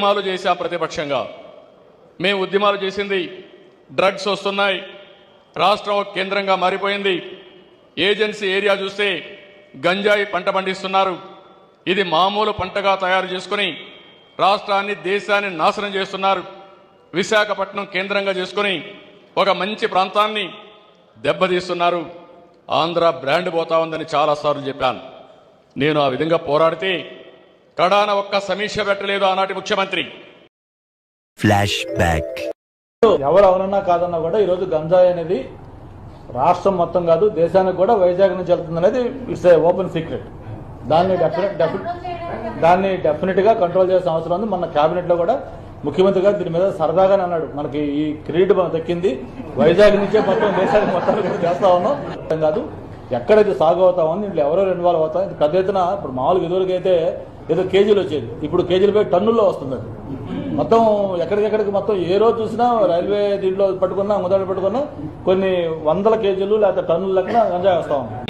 ఉద్యమాలు చేశాం ప్రతిపక్షంగా. మేము ఉద్యమాలు చేసింది డ్రగ్స్ వస్తున్నాయి, రాష్ట్రం ఒక కేంద్రంగా మారిపోయింది, ఏజెన్సీ ఏరియా చూస్తే గంజాయి పంట పండిస్తున్నారు. ఇది మామూలు పంటగా తయారు చేసుకుని రాష్ట్రాన్ని దేశాన్ని నాశనం చేస్తున్నారు. విశాఖపట్నం కేంద్రంగా చేసుకుని ఒక మంచి ప్రాంతాన్ని దెబ్బతీస్తున్నారు. ఆంధ్ర బ్రాండ్ పోతా ఉందని చాలాసార్లు చెప్పాను. నేను ఆ విధంగా పోరాడితే కడాన ఒక్క సమీక్ష పెట్టలేదు ఆనాటి ముఖ్యమంత్రి. Flash back. ఎవరు అవునన్నా కాదన్నా కూడా ఈరోజు గంజాయి అనేది రాష్ట్రం మొత్తం కాదు దేశానికి కూడా వైజాగ్ నుంచి వెళ్తుంది అనేది ఇట్స్ ఏ ఓపెన్ సీక్రెట్. దాన్ని డెఫినెట్ గా కంట్రోల్ చేసిన అవసరం ఉంది. మన కేబినెట్ లో కూడా ముఖ్యమంత్రి గారు దీని మీద సరదాగానే అన్నాడు, మనకి ఈ క్రెడిట్ మనం దక్కింది, వైజాగ్ నుంచే మొత్తం దేశానికి మొత్తాన్ని కూడా చేస్తా ఉన్నాం కాదు, ఎక్కడైతే సాగు అవుతా ఉంది ఇంట్లో ఎవరెవరు ఇన్వాల్వ్ అవుతాం. ఇది పెద్ద ఎత్తున ఇప్పుడు మామూలుగా ఇదివరకు అయితే ఏదో కేజీలు వచ్చేది, ఇప్పుడు కేజీలు పోయి టన్నుల్లో వస్తుంది. మొత్తం ఎక్కడికెక్కడికి మొత్తం ఏ రోజు చూసినా రైల్వే దీంట్లో పట్టుకున్నా ముద్దాడు పట్టుకున్నా కొన్ని వందల కేజీలు లేకపోతే టన్నుల లెక్కన గంజాయి వస్తా ఉంది.